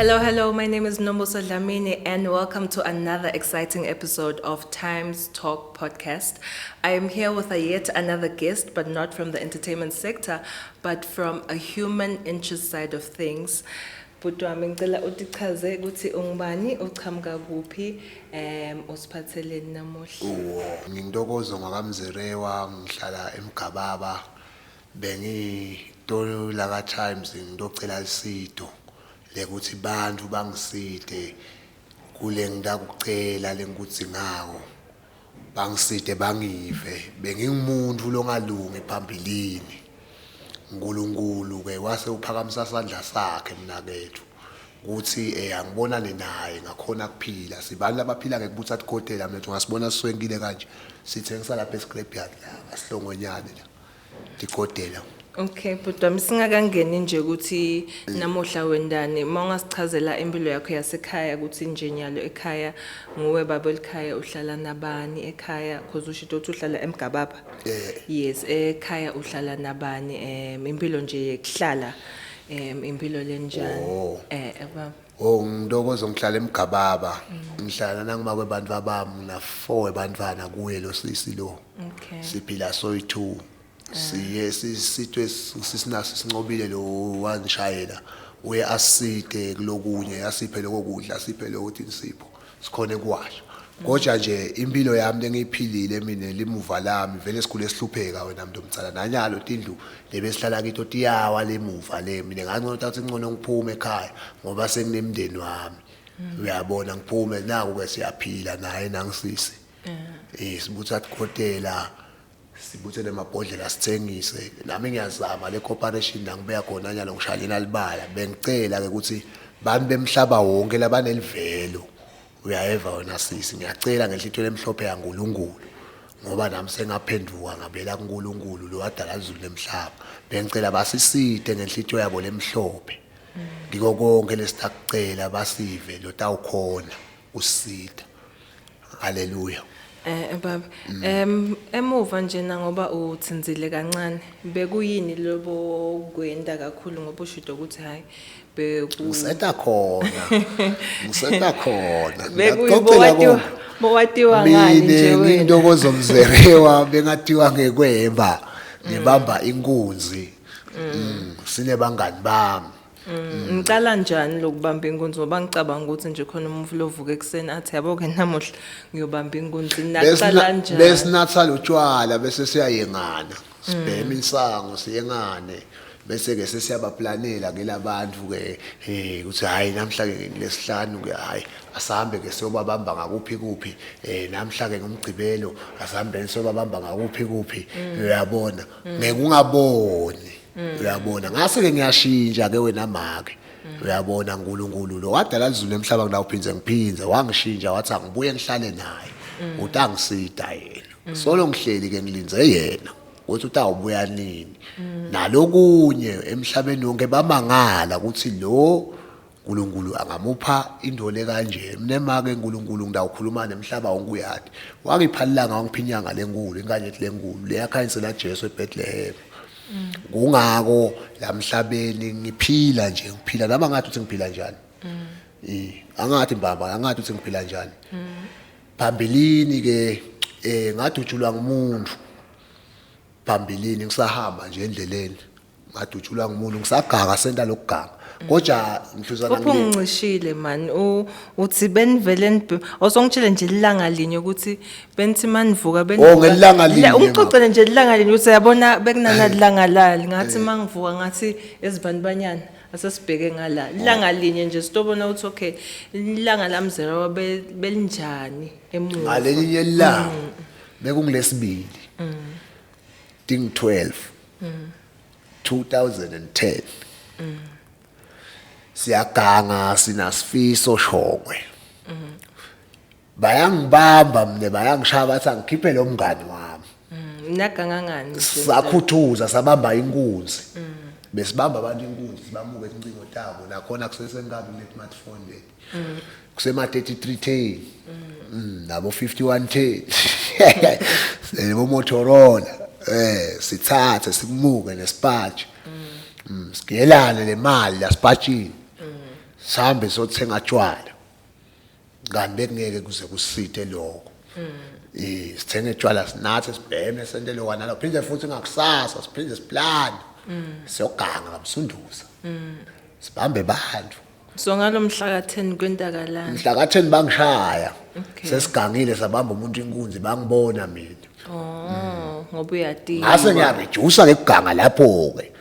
Hello. My name is Nombuso Dlamini, and welcome to another exciting episode of Times Talk podcast. I am here with yet another guest, but not from the entertainment sector, but from a human interest side of things. Bhuti wami ngicela utichaze ukuthi ungubani uqhamuka kuphi usiphatheleni namuhla. Ngintokozo ngakamzerewa ngihlala eMgababa bengitolo la Times ngidocela isido lekuthi bantu bangiside kule ngidakucela lenkuthi ngawo bangiside bangive bengingumuntu longalungi phambilini uNkulunkulu ke wase uphakamisa isandla sakhe mina kethu ukuthi angibonane naye ngakhona kuphila sibani labaphila ngekubuthi athi khotela mina ngasibona siswenkile kanje sithe ngisalapha eScrapyard la asihlongonyane la dikodela. Okay, but singakangeni nje ukuthi namuhla wendani mawungasichazela impilo yakho yasekhaya ukuthi nje nyalo ekhaya nguwe baba ekhaya uhlala nabani ekhaya because usho ukuthi uhlala eMgababa. Yes, ekhaya uhlala nabani impilo nje yekuhlala impilo lenjani ngitokozo ngihlala eMgababa ngihlala nangima kwebantu abami na 4 ebantwana kuye lo sisi lo. Okay. Siphila soyi2 siye sisitwe sisinaso sincobile lo wanishayela uye aside kulokunye yasiphe lokudla asiphe lokuthi insipho sikhone kwasha kodwa nje impilo yami lengiyiphilile mina limuva lami vele sikhule sihlupheka wena muntu omtsala nanyalo tindlu lebesihlala kithi otiyawa lemuva le mina ngangcono ukuthi ngcono ngiphume ekhaya ngoba senginemndeni wami uyabona ngiphume naku ke siyaphila naye nangisisi sibutha athikotela sibuthe nemabhodlela sithengise nami ngiyazama le corporation la ngibeya khona nyalo ngishayela libala bengicela ke ukuthi bani bemhlaba wonke labanelivelo uyayeva wena sisi ngiyacela ngenhlitho lemhlophe yaNkulunkulu ngoba nami sengaphenduka ngabela kuNkulunkulu lo wadala izulu lemhlaba bengicela basiside ngenhlitho yabo lemhlophe ngiko konke lesitakucela basive lo tawukhona usida. Haleluya. Baba emuva nje ngoba uthinzile kancane bekuyini lobo kwenda kakhulu ngoba ushido ukuthi hayi useta khona bekuyibowatiwa bowatiwa ngani nje wena ngintokozo mzerewa bengatiwa ngekwemba ngibamba inkunzi sine bangani bami. Ngicala njani lokubamba inkunzi ngoba ngicabanga ukuthi nje khona umuntu lovuka ekseni athi yabo ke namuhla ngiyobamba inkunzi naqala njani besinatha lotshwala bese siyayengana sibhema insango siyengane bese ke sesiyabaplanela ke labantu ke ukuthi hayi namhla ke ngilesihlanu ke hayi asahambe ke siyobabamba ngakuphi namhla ke ngomgcibelo asahambe siyobabamba ngakuphi uyabona ngeke ungaboni uyabona ngase ke ngiyashintsha ke wena make uyabona uNkulunkulu lo wadala izulu emhlaba ngilawuphinze ngiphinze wangishintsha wathi angibuye ngihlale naye utangisida yena solo ngihleli ke ngilinze yena ukuthi utawubuya nini nalokunye emhlabeni wonke bamangala ukuthi lo uNkulunkulu angamupha indole kanje mina ke uNkulunkulu ngidawukhuluma nemhlaba wonke uyathi wangiphalanga wangiphinyanga lenkulu inkanye lenkulu leyakhanyisela Jesu eBethlehem. Kungako lamhlabeni ngiphila nje ngiphila noma ngathi uthi ngiphila njani angathi mbamba angathi uthi ngiphila njani phambilini ke ngadutshulwa ngumuntu phambilini ngisahamba nje endleleni ngadutshulwa ngumuntu ngisagaga senta lokuganga kodwa ngihluzana ngicishile man uthi benivele osongitshela nje ilanga linye ukuthi benithi manivuka ngelanga linye ungixoxele nje ilanga linye uthi yabona bekunana ilanga lali ngathi mangivuka ngathi ezibandibanyana asesibheke ngala ilanga linye nje sitobona ukuthi okay ilanga lamzera belinjani emuva ngalelinye ilanga bekungilesibili ding 12 2010 siyaganga sinasifiso shongwe bayangibamba mne bayangishaya bathi angikhiphe lo mngani wami naganga ngani sakhuthuza sabamba inkunzi besibamba abantu inkunzi sibamuke incingo tabo nakhona kusesengabi le smartphone le kusema 3310 nabo 5110 sebo Motorola sithathe sikumuke nesipatshe sigiyelane le mali lasipatshini Sihambe sothenga tshwala. Kanti bekungeke kuze kusithe lokho. Sithenge tshwala sinathe sibheme sentele wana lo. Phinde futhi ngakusasa siphinde siplane. Siyoganga ngabsunduza. Sibambe bantu. So ngalomhla ka10 kwendakalana. Mhla ka10 bangishaya. Okay. Sesigangile sabamba umuntu inkunzi bangibona mina. Ngoba uyadinga. Ngase ngiyareduce ke kuganga lapho ke.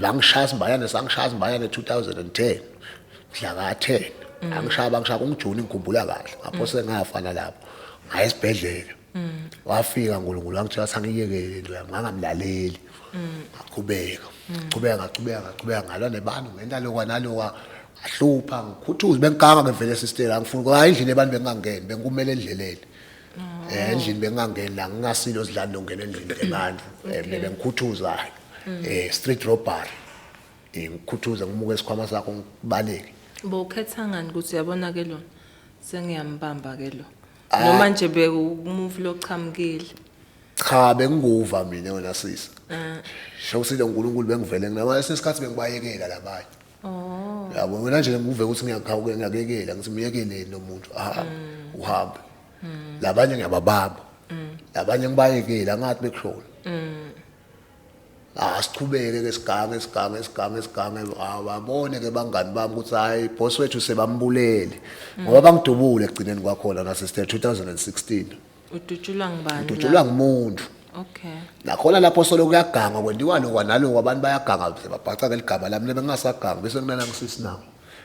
Bangishaya Simbayane sangishaya Simbayane 2010. Mhla ka10. Angishaya kungijuni ngikhumbula kahle. Ngapho sengafana lapho. Ngaya esibhedlela. Wafika uNkulunkulu wangitshela sangiyekele nje ngangamlaleli. Ngaqhubeka ngalwa nebantu ngenta lokwa nalokwa ahlupha ngikhuthuza bengiganga ngevele sister angifuni hayi endlini abantu bengangeni benkumele endleleni. Endlini bengangeni la ngingasilo sidlani longena endlini ebantu bengikhuthuza street robbery. Ngikhuthuza ngimuke isikhwama sakho ngibaleke. Bokhetha ngani ukuthi uyabona ke lo sengiyambamba ke lo. Noma nje bekumove lochamukile. Cha benguva mina wena sisi. Shawusile uNkulunkulu bengivele nginama sesikhathi bengibayekela labanye. Yabo mina nje ngivuke ukuthi ngiyakekela ngithi miyekeleni nomuntu uhambe. Labanye ngiyababamba. Labanye ngibayekela ngathi bekushona. Siqhubeke ke sigange babone ke bangani bami ukuthi hayi boss wethu sebambulele ngoba bangidubule egcineni kwakhona na sister 2016. Udutshulwa ngibani? Udutshulwa ngumuntu. Okay. Nakhona lapho solo kuyaganga kwendiwa lokwa nalokho abantu bayaganga babhaca ke ligaba lami bengasaganga bese kunana ngisisi nawo.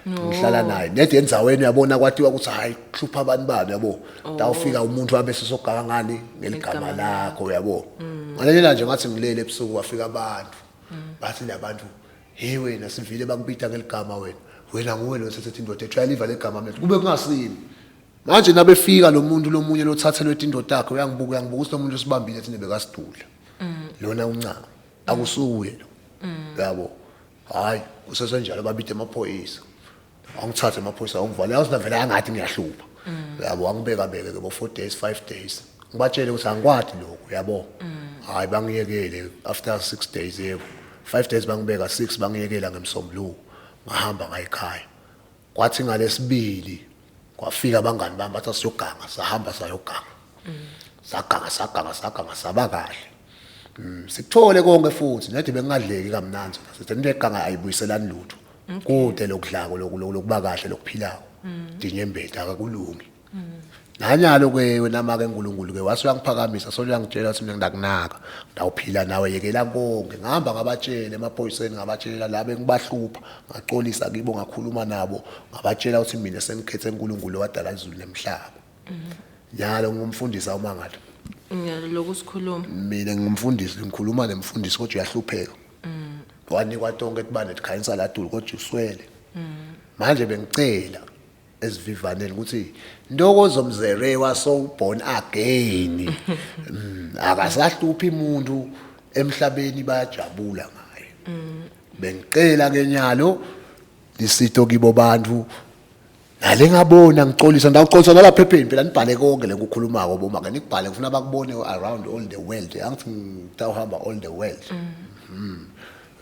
Ngihlala naye nedi endzaweni uyabona kwathiwa ukuthi hayi hlupha abantu bami yabo. Tawufika umuntu wabe sesoganga ngani ngeligama lakho uyabo. Ngalelela nje ngathi ngilele ebusuku wafika abantu. Bathi labantu hey wena sivile bakubita ngeligama wena nguwe lo sethe indoda ethu yaliva legama lethu kube kungasini. Manje nabefika lo muntu lomunye lothathelwe indoda yakhe uyangibuka ukuthi lo muntu usibambile thina bekasidula. Lona uncane akusuye lo. Yabo. Hayi usesenjalo babide amaphoyisa. Angithathe amaphoyisa ongivale yazi vele angathi ngiyahlupha. Yabo angibeka ke bo 4 days 5 days. Ngibatshele ukuthi angikwadi lokho yabo. Hayi bangiyekele after 6 days yebo. 5 days bangibeka 6 bangiyekela ngemsombuluko. Ngahamba ngayikhaya. Kwathi ngalesibili kwafika abangani bami bathi siyoganga sahamba sayoganga. Saganga saba kahle. Sikuthole konke futhi nedi bengadleki kamnandi sithi into eganga ayibuyiselani lutho. Kude lokudlako lokuba kahle lokuphilayo. Dinyembetha akakulungi. Nanyalo ke wena make uNkulunkulu ke wasuyangiphakamisa sonke uyangitshela ukuthi mina ngidakunaka ndawuphila nawe yekela konke ngihamba ngabatshele emaphoyiseni ngabatshela la bengibahlupha ngaxolisa kibo ngakhuluma nabo ngabatshela ukuthi mina sengikhethe uNkulunkulu wadala izulu nemhlaba. Nyalo ngumfundisa uMangalo. Nyalo lokusikhuluma. Mina ngumfundisi ngikhuluma nemfundisi kodwa uyahlupheka. Wanikwa tonke ekubane ekhayisa ladulu kodwa uswele. Manje bengicela esivivaneni ukuthi ntokozo mzere waso born again. Akasahluphi umuntu emhlabeni bayajabula ngaye. Bengicela ke nyalo lisito kibo bantu nale ngabona ngicolisa ndawucolisa nalapha ephepheni phela nibhale konke le ukukhuluma ko boma ke nikubhale kufuna bakubone around all the world angithi ngitawuhamba all the world.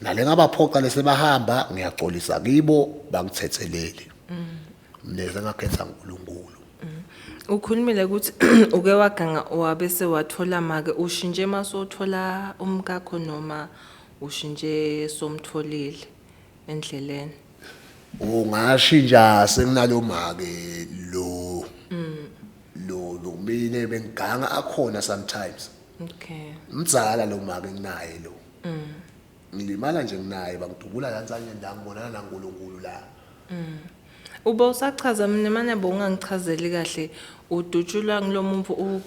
Nale ngabaphoqa lesebahamba ngiyacolisa kibo bangithethelele. Neze ngakhetha uNkulunkulu. Ukhulumile ukuthi uke waganga wabese wathola make ushintshe masothola umkakho noma ushintshe somtholile endleleni. Ungashintsha senginalo make lo mina bengiganga akhona sometimes. Okay. Umzala lo make nginaye lo. Ngilimala nje nginaye bangidubula lansanye ndangibonana naNkulunkulu la. Uba usachaza mina manje bongangichazeli kahle udutshulwa ngilomuntu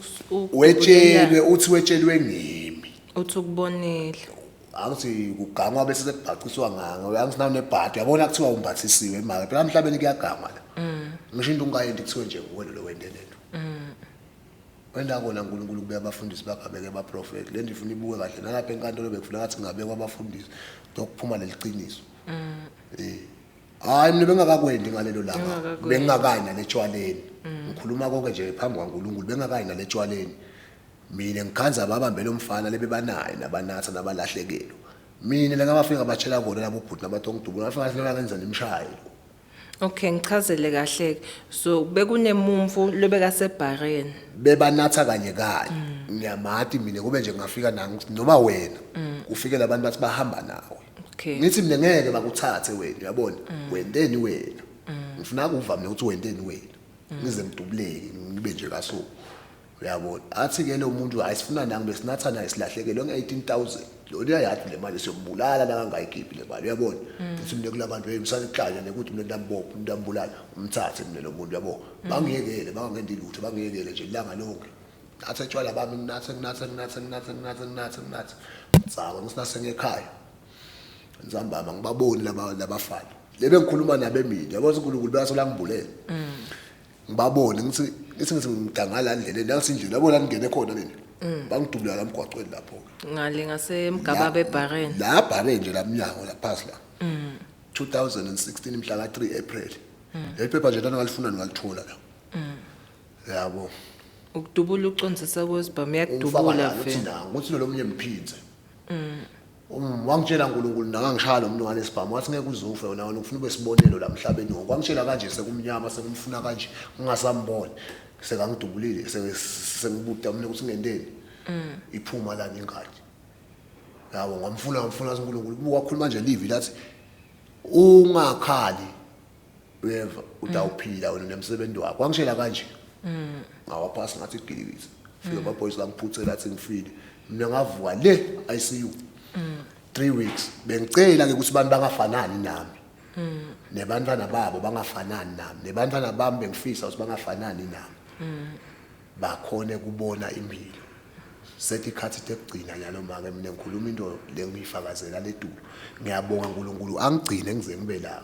wetshelwe uthi wetshelwe ngimi. Uthi ukubonile. Angithi kugangwa bese sebhaciswa nganga uyangizinawo nebhadi uyabona kuthiwa umbathisiwe imali phela emhlabeni kuyagama la. Ngisho into ungayendi kuthiwe nje nguwe lo wende lento. Wenda kona uNkulunkulu kubeka abafundisi bakhe abeke abaprofeti le ndifuna ibuke kahle nalapha enkantolo bekufuna ngathi ngabekwa abafundisi dokuphuma leliqiniso. Hayi mina bengakakwendi ngalelo langa bengakayi naletshwaleni ngikhuluma konke nje phambi kwaNkulunkulu bengakayi naletshwaleni mina ngikhanza ababambela umfana lebebanaye nabanatha nabalahlekelo mina ngabafika batshela kona labo bhuti nabathongidubula bafika ngenza nemshayelo Okay, ngichazele kahle. So bekunemumvu lobeka seBahrain. Bebanatha kanye kanye ngiyamathi mina kube nje ngafika noma wena ufike labantu bathi bahamba nawe. Okay. Ngithi mina ngeke bakuthathe wena uyabona wenteni wena ngifuna ukuva mina ukuthi wenteni wena ngize ngidubuleke ngibe nje kaso uyabona athi ke lo muntu ayisifuna nangi besinatha naye silahlekelwe nge-18,000 lo uyayathi le mali siyombulala la kangayikhiphi le mali uyabona ngithi mina kulabantu beyimsana ekhaya nekuthi mina ndambopha ndambulala umthathe mina lo muntu uyabona bangiyekele bangenzi lutho bangiyekele nje ilanga lonke athi etshwala bami nginathi sawa ngisinase ngekhaya ngizambama ngibaboni labafana lebe ngikhuluma nabe mina yabo uNkulunkulu bayasola ngibulele ngibabone ngithi ngidangala ndleleni la sindlela yabo la ngene khona leni bangidubula la emgwaqweni lapho Ngale ngasemgaba beBahrain. la Bahrain nje la mnyango la phasi la 2016 mhla ka 3 April le paper nje lana ngalifuna ngalithola la yabo Ukudubula ucondzisa kwesibhamu yakudubula vele ukuthi lo munye mphinze wangitshela uNkulunkulu nangangishaya lo muntu ngalesibhamu wathi ngeke uzufe wona ufuna ube sibonelo la emhlabeni ngokwangitshela kanje sekumnyama sekumfuna kanje ngingasamboni sekangidubulile sengibuda mina ukuthi ngendeni iphuma la ngingadi yabo ngamfuna uNkulunkulu wakhuluma nje livi lathi ungakhali weva utawuphila wena nemsebenzi wakho wangitshela kanje ngawaphasa ngathi igilibisi fika ababoys bangiphuthela athi ngifile mina ngavuka le ICU 3 weeks bengicela ke ukuthi abantu bangafanani nami nebantwana babo bangafanani nami nebantwana bami bengifisa ukuthi bangafanani nami bakhone kubona impilo sethi ikhathi tekugcina nyalo make mina ngikhuluma into lengiyifakazela ledulo ngiyabonga uNkulunkulu angigcine ngize ngibe la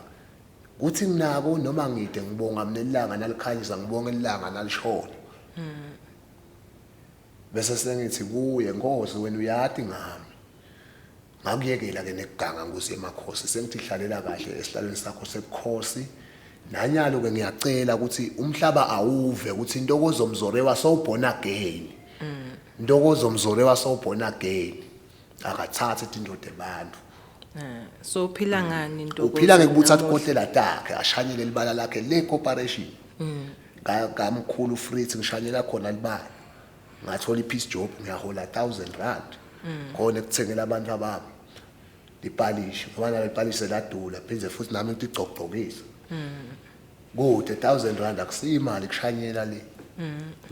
kuthi nginako noma ngide ngibonga mina ilanga nalikhanyisa ngibonga ilanga nalishona bese sengithi kuye Nkosi wena uyati ngami ngakuyekela ke nekuganga Nkosi emakhosi sengithi hlalela kahle esihlalweni sakho sebukhosi nanyalo ke ngiyacela ukuthi umhlaba awuve ukuthi intokozo mzorewa sawubona again intokozo mzorewa sawubona again akathathe indoda ebantu so uphila ngani intokozo uphila ngekubuthatha ikotela takhe ashanyele libala lakhe le corporation ngamkhulu Fritz ngishanyela khona libala ngathola ipeace job ngiyahola 1,000 rand khona ekuthengela abantu abami lipalishi ngoba lipalishe ladula pheze futhi nami ngicogcokisa kude 1,000 rand akusiyimali kushanyela le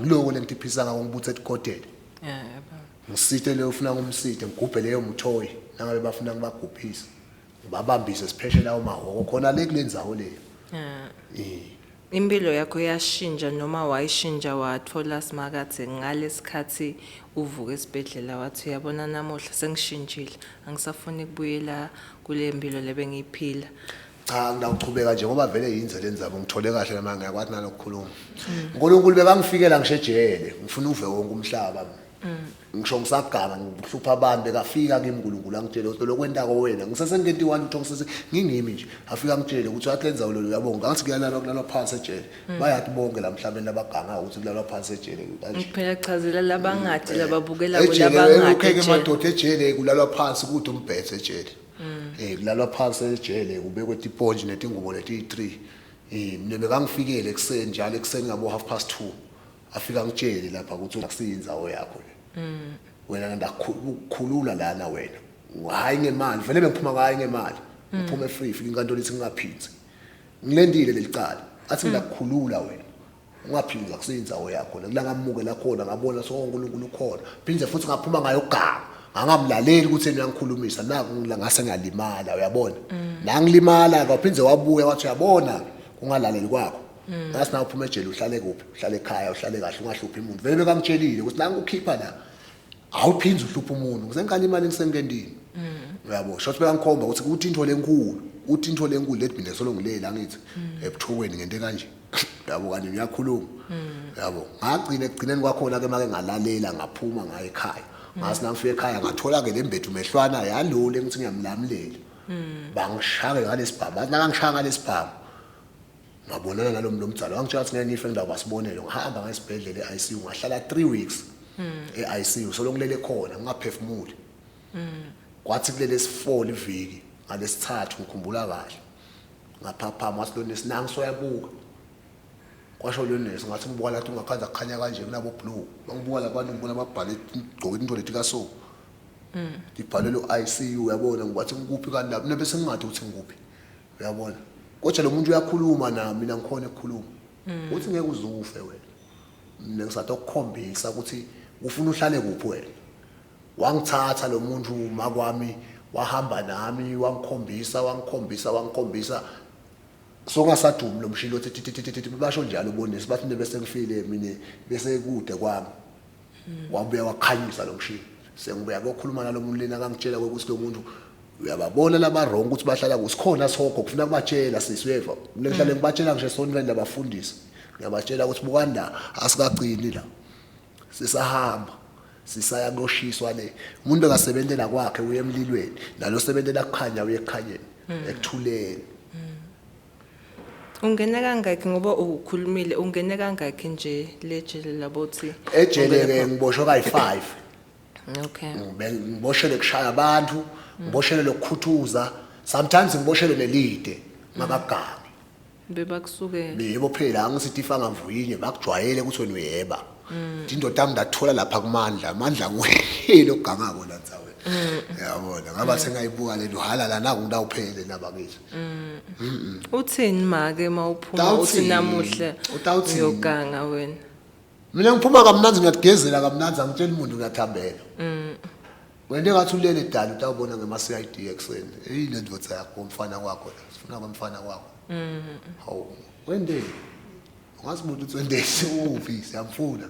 ngiloko lengitiphisa ngako ngibuthe etikotela yebo ngisithe le ufuna ngumsithe ngigubhe leyo mthoyi nangabe bafuna ngibagubhise ngibabambise sipheshe lawo mahoko khona le kulenzawo le impilo yakho yashintsha noma wayishintsha wathola simakathe ngalesikhathi uvuka esibedlela wathi uyabona namuhla sengishintshile angisafuni ukubuyela kule mpilo lebengiyiphila cha ngidawuchubeka nje ngoba vele yinze lenzaba ngithole kahle nami ngiyakwathi nalokukhuluma uNkulunkulu bekangifikela ngishejele ngifuna uve wonke umhlaba ngisho ngisagama ngihlupha abantu bekafika kimi uNkulunkulu angitshela ukuthi lokwentako wena ngisesengenti wani utho ngisese ngingimi nje afika ngitshele ukuthi wathi lo uyabonga ngathi kuyalalwa phansi ejele bayathi bonke la mhlabeni labaganga ukuthi kulalwa phansi ejele kanje kuphela chazela labangathi lababukela labangathi ejele madoda ejele kulalwa phansi kuthi umbhethe ejele kulalwa phansi ejele kubekwe iponje netingubo leti3 mina bekangifikele ekseni njalo ekseni ngabo 2:30 afika ngitshele lapha ukuthi akusinzawo yakho wena ndakhulula lana wena hayi ngemali vele bengiphuma ngayi ngemali ngiphume free fika inkantolo ithi ngingaphinzi ngilendile lelicala athi ngiyakukhulula wena ungaphinzi akusinzawo yakho la ngamukela khona ngabona sonke uNkulunkulu ukhona phindze futhi ngaphuma ngayo gama angamlaleli ukuthi yena ngikhulumisa naku ngase ngalimala uyabona nangilimala kwaphindze wabuya wathi uyabona kungalaleli kwakho ngasi na uphuma ejele uhlale kuphi uhlale ekhaya uhlale kahle ungahluphi umuntu vele bekangitshelile ukuthi nangu ukhipha la awuphinzi uhlupha umuntu ngisenkani imali ngisengentini uyabo shothi bekangikhomba ukuthi kuthi into lenkulu uthi into lenkulu lethi mina solo ngilela ngithi ebuthukweni ngente kanje yabo kanti ngiyakhuluma yabo ngagcina ekugcineni kwakhona ke make ngalalela ngaphuma ngaye ekhaya ngasi nangifika ekhaya ngathola ke lembethu mehlwana yalole ngithi ngiyamlamulela bangishaka ngalesibhamu bathi nakangishaka ngalesibhamu ngabonana nalo mlomdzalo wangitshela ukuthi ngeke ngife ngidaba sibonelo ngihamba ngesibhedlela eICU ngahlala 3 weeks eICU solo ngilele khona ngingaphefumuli kwathi kulele si4 iviki ngalesithathu ngikhumbula kahle ngaphaphama wasilonesi nangi soyabuka kwasho lonesi ngathi ngibuka lathi ungakhanza kukhanya kanje kunabo blue bangibuka labantu ngibona amabhale igqoke into lethi kaso ibhale lo ICU uyabona ngibathi ngikuphi kanti lapho nebese ngingathi ukuthi ngikuphi uyabona kodwa lo muntu uyakhuluma nami mina ngikhona ukukhuluma uthi ngeke uzufe wena mina ngisathi ukukhombisa ukuthi ufuna uhlale kuphi wena wangithatha lo muntu makwami wahamba nami wangikhombisa so ngasadumi lo mshilo othi basho njalo ubonise bathi bese ngifile mina bese kude kwami wabuya wakhanyisa lo mshilo sengibuya kokhuluma nalo muntu lena akangitshela ukuthi lo muntu uyababona laba wrong ukuthi bahlala kusikhona sokho kufuna kubatshela sisweva mina ngihlale ngibatshela ngisho sonke labafundisi ngiyabatshela ukuthi bukanda asikagcini la sisahamba sisaya kushiswa le umuntu akasebenzela kwakhe uye emlilweni nalo sebenzela kukhanya uye ekhanyeni ekuthuleni. Ungene kangaki ngoba ukukhulumile ungene kangaki nje lejele labothi ejele ke ngiboshwe kayi5. Okay. Ngiboshele kushaya abantu ngiboshele lokukhuthuza sometimes ngiboshele nelide ngakagami bebakusuke yebo phela angisithi ifanga mvuyinye bakujwayele ukuthi wena uyeba indoda yami ndathola lapha kumandla amandla ngwehile ogangako la nzawe yabona ngaba sengayibuka le hala la naku ngidawuphele nabakithi uthini make mawuphuma uthi namuhle uyoganga wena mina ngiphuma kamnanzi ngiyagezela kamnanzi angitshela umuntu ngiyathambela wena ngathi ulele dala utawubona ngema-CID ekseni le ndvodza yakho umfana wakho la sifuna kwemfana wakho hawu wendeni ungazibuthi ukuthi wendeni uphi siyamfuna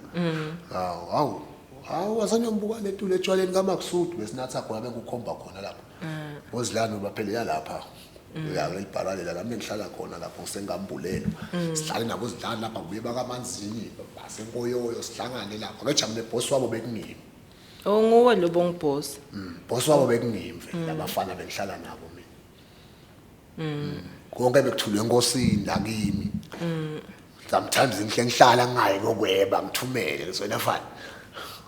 hawu asanyombuka le tulo etshwaleni kaMakusudi besinatha khona bekukhomba khona lapho bozilana baphelela lapha la elibharalela la ngihlala khona lapho sengambulelo sihlale nabo zidlala lapha kubuye bakamanzini basenkoyoyo sihlangane lapho ngejamule boss wabo bekungimi nguwe lo bongiboss boss wabo bekungimi labafana bengihlala nabo mina konke bekuthulwe enkosini la kimi sometimes ngihlala ngayi kokweba ngithumele wena mfana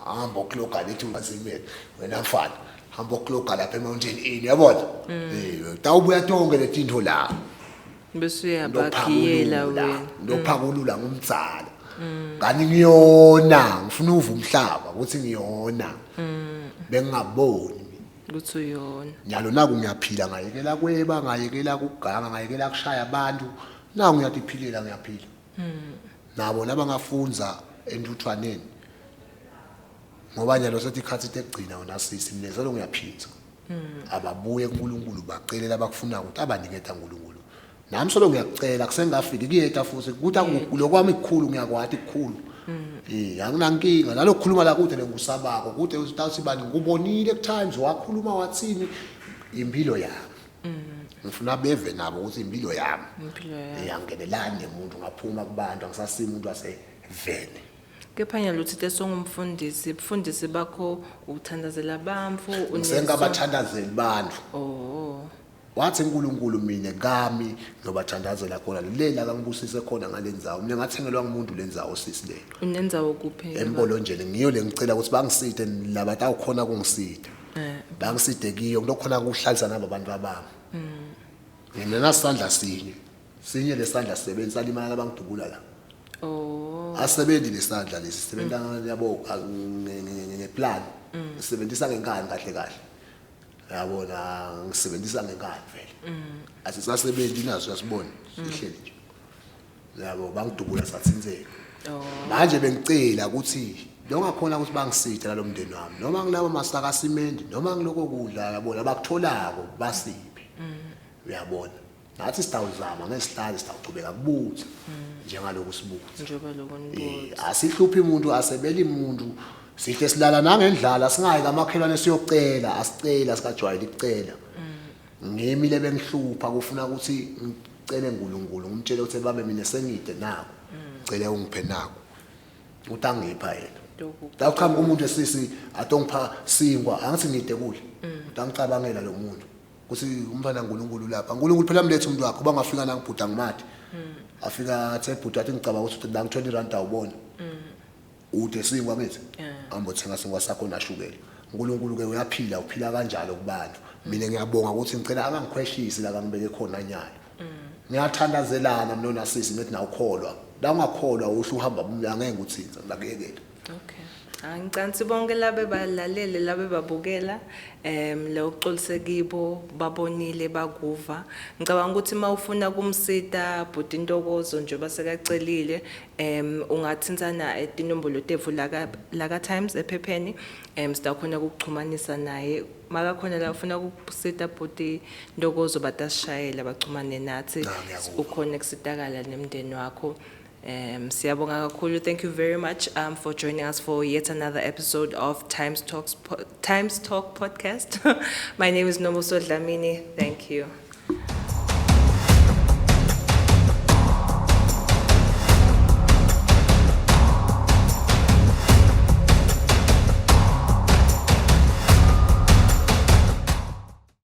hamba okloga lethi ungazimele wena mfana hamba okloga lapha eMountain Inn yabona tawubuya tonke letinto la bese uyabakhiyela wena ndophakulula ngumdzala ngani ngiyona ngifuna uva umhlaba ukuthi ngiyona bengingaboni ukuthi uyona nyalo naku ngiyaphila ngayekela kweba ngayekela kuganga ngayekela kushaya abantu naku ngiyatiphilela ngiyaphila nabo nabangafunza entuthwaneni ngoba nyalo sethi ikhathi tegcina wona sisi minezelo ngiyaphitha ababuye kuNkulunkulu bacelela abakufunayo ukuthi abaniketha uNkulunkulu nami solo ngiyacela kusengafiki kuyeta futhi ukuthi lokwami kukhulu ngiyakwathi kukhulu anginankinga nalokukhuluma la kude ngusabako kude uthi bani ngubonile ku times wakhuluma wathini impilo yami ngifuna beve nabo ukuthi impilo yami iyangenelana nemuntu ngaphuma kubantu angisasimi umuntu wasevene kephanya luthi tesongumfundisi bufundisi bakho uthandazela abantu sengabathandazeli bantu wathi uNkulunkulu mina kami ngobathandazela khona lela kangibusise khona ngalenzawo mina ngathengelwa ngumuntu lenzawo sisi le unenzawo kuphela embolonjeni ngiyo lengicela ukuthi bangiside labantu awukhona kungisida bangiside kiyo kulokhona ukuhlalisa nabo abantu abami mina nasandla sinye lesandla sisebenza salimala abangidubula la asebenzi lesandla lesi sisebenza yabo ngeplan sisebenzisa ngenkani kahle yabona ngisebenzisa ngenkani vele asisasebenzi naso yasibona ihleli nje yabo bangidubula sathinzeka manje bengicela ukuthi longakhona ukuthi bangisithe nalomndeni wami noma nginabo masaka simende noma ngiloko kudla yabona abakutholako basiphi uyabona nathi sitawuzama ngesihlali sitawuqhubeka kubuza njengaloku sibuza njengoba lokubuza asihluphi umuntu asebeli umuntu sihle silala nangendlala singayi kamakhelwane siyocela asicela sikajwayele icela ngimi lebengihlupha kufuna ukuthi ngicele uNkulunkulu ngimtshele ukuthi babe mina sengide nako ngicela ungiphe nako utangipha yena tawukhamba umuntu esisi atongipha singwa angithi ngide kudla utangicabangela lo muntu kuthi umfana uNkulunkulu lapha uNkulunkulu phela mlethe umuntu wakho bangafika nangibhuda ngimade afika athe bhuda athi ngicabanga ukuthi la ngi20 awubona ude singwa ngithi ambothenga singwa sakho nashukela uNkulunkulu ke uyaphila uphila kanjalo kubantu mina ngiyabonga ukuthi ngicela angangikhweshisi la kangibeke khona nyalo ngiyathandazelana mina nasisi ngithi nawukholwa la ungakholwa usho uhamba angeke nguthinta ngakuyekela. Okay. Ngicela sibonke labe balalele labe babukela lo uxolise kibo babonile bakuva. Ngicabanga ukuthi mawufuna kumsita bhuti Ntokozo njengoba sekacelile ungathintana etinombolo tethu laka Times ephepheni sidakhona ukuxhumanisa naye makakhona la ufuna ukusita bhuti Ntokozo batasishayela baxhumane nathi ukhona kusitakala nemndeni wakho. Siyabonga kakhulu. Thank you very much for joining us for yet another episode of Times Talk podcast. My name is Nobuso Dlamini. Thank you.